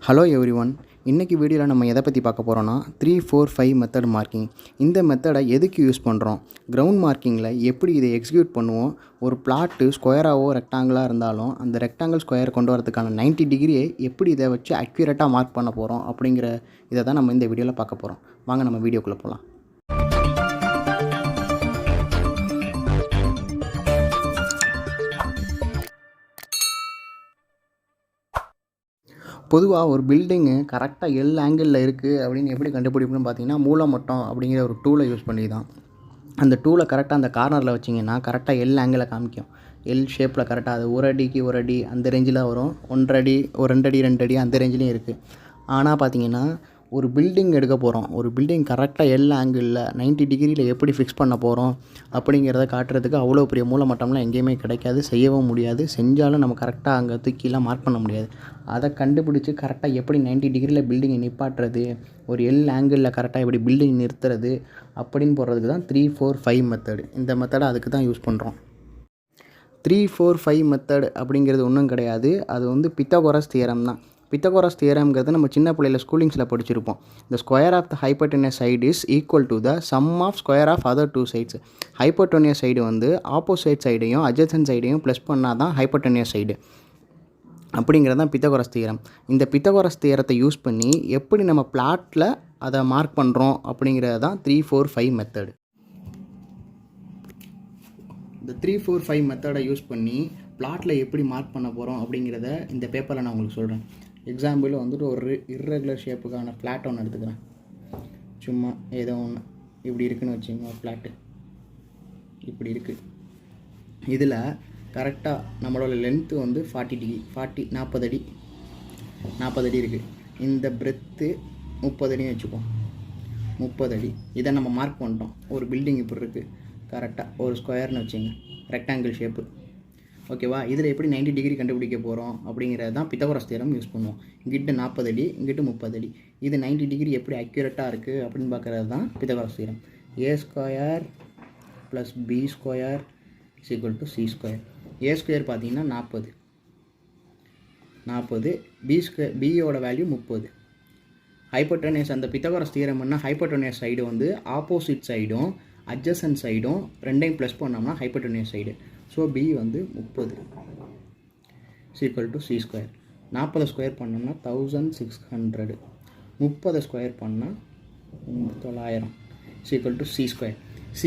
Hello everyone, இன்றைக்கி வீடியோவில் நம்ம எதை பற்றி பார்க்க போகிறோன்னா 3, 4, 5 மெத்தட் மார்க்கிங். இந்த மெத்தடை எதுக்கு யூஸ் பண்ணுறோம், கிரவுண்ட் மார்க்கிங்கில் எப்படி இதை எக்ஸிக்யூட் பண்ணுவோம், ஒரு பிளாட்டு ஸ்கொயராகவோ ரெக்டாங்கிளாக இருந்தாலும் அந்த ரெக்டாங்கிள் ஸ்கொயர் கொண்டு வரதுக்கான 90 டிகிரியை எப்படி இதை வச்சு அக்யூரேட்டாக மார்க் பண்ண போகிறோம் அப்படிங்கிற இதை தான் நம்ம இந்த வீடியோவில் பார்க்க போகிறோம். வாங்க நம்ம வீடியோக்குள்ளே போகலாம். பொதுவாக ஒரு பில்டிங்கு கரெக்டாக எல் ஆங்கிளில் இருக்குது அப்படின்னு எப்படி கண்டுபிடிக்கணும்னு பார்த்தீங்கன்னா, மூலமட்டம் அப்படிங்கிற ஒரு டூலை யூஸ் பண்ணி தான். அந்த டூலை கரெக்டாக அந்த கார்னரில் வச்சிங்கன்னா கரெக்டாக எல் ஆங்கிளில் காமிக்கும். எல் ஷேப்பில் கரெக்டாக அது ஒரு அடிக்கு ஒரு அடி அந்த ரேஞ்சில் வரும். 1 அடி, ஒரு 2 அடி 2 அடி அந்த ரேஞ்சிலையும் இருக்குது. ஆனால் பார்த்தீங்கன்னா, ஒரு பில்டிங் எடுக்க போகிறோம், ஒரு பில்டிங் கரெக்டாக எல் ஆங்கிளில் 90 டிகிரியில் எப்படி ஃபிக்ஸ் பண்ண போகிறோம் அப்படிங்கிறத காட்டுறதுக்கு அவ்வளோ பெரிய மூலமட்டம்லாம் எங்கேயுமே கிடைக்காது, செய்யவும் முடியாது. செஞ்சாலும் நம்ம கரெக்டாக அங்கே தூக்கிலாம் மார்க் பண்ண முடியாது. அதை கண்டுபிடிச்சி கரெக்டாக எப்படி 90 டிகிரியில் பில்டிங்கை நிப்பாட்டுறது, ஒரு எல் ஆங்கிளில் கரெக்டாக எப்படி பில்டிங் நிறுத்துறது அப்படின்னு போடுறதுக்கு தான் 3, 4, 5 மெத்தடு. இந்த மெத்தடை அதுக்கு தான் யூஸ் பண்ணுறோம். 3, 4, 5 மெத்தட் அப்படிங்கிறது ஒன்றும் கிடையாது. அது வந்து பித்தகோரஸ் தியரம் தான். பித்தகோரஸ் தியரம்ங்கிறது நம்ம சின்ன பிள்ளையில் ஸ்கூலிங்ஸில் படிச்சிருப்போம். The square of the hypotenuse side is equal to the sum of square of other 2 sides. Hypotenuse side வந்து ஆப்போசிட் சைடையும் அட்ஜசன்ட் சைடையும் ப்ளஸ் பண்ணால் தான் ஹைப்போட்டெனியஸ் சைடு அப்படிங்கிறது தான் பித்தகோரஸ் தியரம். இந்த பித்தகோரஸ் தியரத்தை யூஸ் பண்ணி எப்படி நம்ம பிளாட்டில் அதை மார்க் பண்ணுறோம் அப்படிங்கிறது தான் 3, 4, 5 மெத்தடு. இந்த 3, 4, 5 மெத்தடை யூஸ் பண்ணி பிளாட்டில் எப்படி மார்க் பண்ண போகிறோம் அப்படிங்கிறத இந்த பேப்பரில் நான் உங்களுக்கு சொல்கிறேன். எக்ஸாம்பிள் வந்துட்டு ஒரு இர்ரெகுலர் ஷேப்புக்கான ஃப்ளாட் ஒன்று எடுத்துக்கிறேன். சும்மா ஏதோ ஒன்று இப்படி இருக்குதுன்னு வச்சுங்க. ஒரு ஃப்ளாட்டு இப்படி இருக்குது. இதில் கரெக்டாக நம்மளோட லென்த்து வந்து 40 அடி இருக்குது. இந்த பிரெத்து 30 அடின்னு வச்சுப்போம். 30 அடி இதை நம்ம மார்க் பண்ணிட்டோம். ஒரு பில்டிங் இப்படி இருக்குது, கரெக்டாக ஒரு ஸ்கொயர்னு வச்சுங்க, ரெக்டாங்கிள் ஷேப்பு. ஓகேவா? இதில் எப்படி 90 டிகிரி கண்டுபிடிக்க போகிறோம் அப்படிங்கிறது தான் பித்தகோரஸ் தியரம் யூஸ் பண்ணுவோம். இங்கிட்ட 40 அடி, இங்கிட்ட 30 அடி. இது 90 டிகிரி எப்படி அக்யூரேட்டாக இருக்குது அப்படின்னு பார்க்குறது தான் Pythagoras theorem. a square plus b square is equal to c square. a square பார்த்தீங்கன்னா 40, பியோட வேல்யூ 30. ஹைப்போட்டெனியஸ் அந்த பித்தகோரஸ் தியரம்னா ஹைப்போட்டெனியஸ் சைடு வந்து ஆப்போசிட் சைடும் அட்ஜசன்ட் சைடும் ரெண்டையும் ப்ளஸ் பண்ணோம்னா ஹைப்போட்டெனியஸ் சைடு. ஸோ b வந்து 30 equal to c square. 40 square பண்ணோம்னா 1600, 30 ஸ்கொயர் பண்ணால் 900 equal to c square. c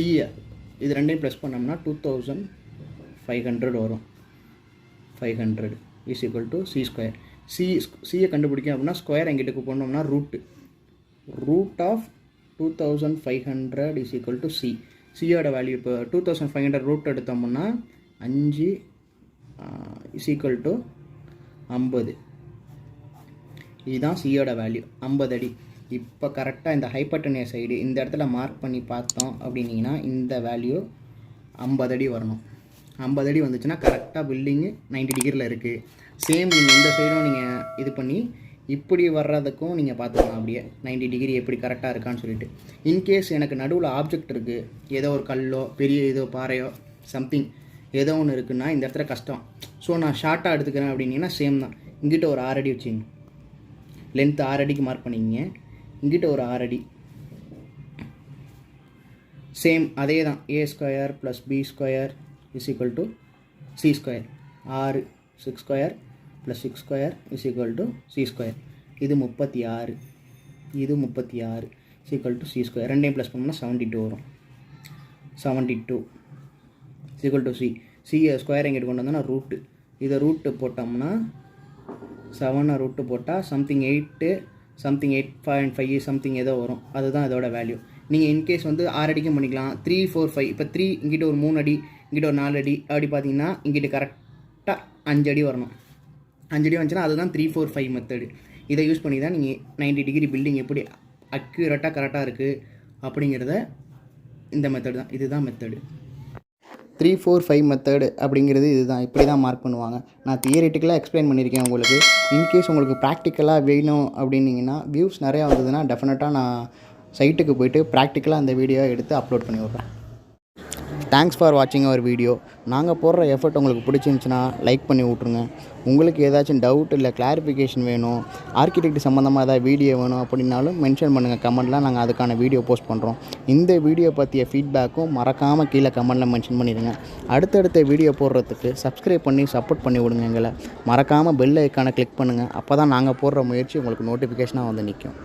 இது ரெண்டையும் ப்ளஸ் பண்ணோம்னா 2500 வரும். 500 is equal to c square. சியை கண்டுபிடிக்கும் அப்படின்னா ஸ்கொயர் எங்கிட்ட போனோம்னா root of 2500 is equal to c. சியோட வேல்யூ இப்போ 2500 ரூட் எடுத்தோம்னா 5 இஸ் ஈக்குவல் டு 50. இதுதான் சியோட வேல்யூ 50 அடி. இப்போ கரெக்டாக இந்த ஹைப்போட்டெனியஸ் சைடு இந்த இடத்துல மார்க் பண்ணி பார்த்தோம் அப்படின்னீங்கன்னா இந்த வேல்யூ 50 அடி வரணும். 50 அடி வந்துச்சுன்னா கரெக்டாக பில்டிங்கு 90 டிகிரியில் இருக்குது. சேம் நீங்கள் இந்த சைடும் நீங்கள் இது பண்ணி இப்படி வர்றதுக்கும் நீங்கள் பார்த்துக்கலாம். அப்படியே 90 டிகிரி எப்படி கரெக்டாக இருக்கான்னு சொல்லிட்டு. இன்கேஸ் எனக்கு நடுவில் ஆப்ஜெக்ட் இருக்குது, ஏதோ ஒரு கல்லோ பெரிய ஏதோ பாறையோ சம்திங் ஏதோ ஒன்று இருக்குன்னா இந்த இடத்துல கஷ்டம். ஸோ நான் ஷார்ட்டாக எடுத்துக்கிறேன் அப்படின்னீங்கன்னா சேம் தான். இங்கிட்ட ஒரு 6 அடி வச்சுங்க, லென்த்து 6 அடிக்கு மார்க் பண்ணிங்க. இங்கிட்ட ஒரு 6 அடி, சேம் அதே தான். a square plus b square is equal to c square. 6 6 square plus 6 square is equal to c square. இது 36, இது 36 ஈக்குவல் டு c ஸ்கொயர். ரெண்டையும் ப்ளஸ் பண்ணோம்னா 72 வரும். 72 ஈக்குவல் டு c. ஸ்கொயர் எங்கிட்ட கொண்டு வந்தோம்னா ரூட்டு. இதை ரூட்டு போட்டோம்னா 7 ரூட்டு போட்டால் சம்திங் 8 சம்திங் 8.5 சம்திங் ஏதோ வரும். அதுதான் இதோட வேல்யூ. நீங்கள் இன்கேஸ் வந்து 6 அடிக்கும் பண்ணிக்கலாம். 3, 4, 5. இப்போ 3 இங்கிட்ட ஒரு 3 அடி, இங்கிட்ட ஒரு 4 அடி அப்படி பார்த்தீங்கன்னா இங்கிட்ட கரெக்டாக 5 அடி வரணும். 5 அடி வந்துச்சுன்னா அதுதான் 3, 4, 5 மெத்தடு. இதை யூஸ் பண்ணி தான் நீங்கள் 90 டிகிரி பில்டிங் எப்படி அக்யூரேட்டாக கரெக்டாக இருக்குது அப்படிங்கிறத இந்த மெத்தடு தான். இதுதான் மெத்தடு. 3, 4, 5 மெத்தடு அப்படிங்கிறது இதுதான். இப்படி தான் மார்க் பண்ணுவாங்க. நான் தியரிட்டிக்கலாக எக்ஸ்பிளைன் பண்ணியிருக்கேன் உங்களுக்கு. இன்கேஸ் உங்களுக்கு ப்ராக்டிக்கலாக வேணும் அப்படின்னீங்கன்னா வியூஸ் நிறையா வந்ததுன்னா டெஃபினட்டாக நான் சைட்டுக்கு போய்ட்டு ப்ராக்டிக்கலாக அந்த வீடியோ எடுத்து அப்லோட் பண்ணி விட்றேன். தேங்க்ஸ் ஃபார் வாட்சிங் அவர் வீடியோ. நாங்கள் போடுற எஃபர்ட் உங்களுக்கு பிடிச்சிருந்துச்சின்னா லைக் பண்ணி விட்ருங்க. உங்களுக்கு ஏதாச்சும் டவுட் இல்லை கிளாரிஃபிகேஷன் வேணும், ஆர்கிடெக்ட் சம்மந்தமாக ஏதாவது வீடியோ வேணும் அப்படின்னாலும் மென்ஷன் பண்ணுங்கள் கமெண்ட்டில். நாங்கள் அதுக்கான வீடியோ போஸ்ட் பண்ணுறோம். இந்த வீடியோ பற்றிய ஃபீட்பேக்கும் மறக்காமல் கீழே கமெண்ட்டில் மென்ஷன் பண்ணிடுங்க. அடுத்தடுத்த வீடியோ போடுறதுக்கு சப்ஸ்கிரைப் பண்ணி சப்போர்ட் பண்ணி விடுங்க எங்களை. மறக்காமல் பெல் ஐக்கானை கிளிக் பண்ணுங்கள். அப்போ தான் நாங்கள் போடுற முயற்சி உங்களுக்கு நோட்டிஃபிகேஷனாக வந்து நிற்கும்.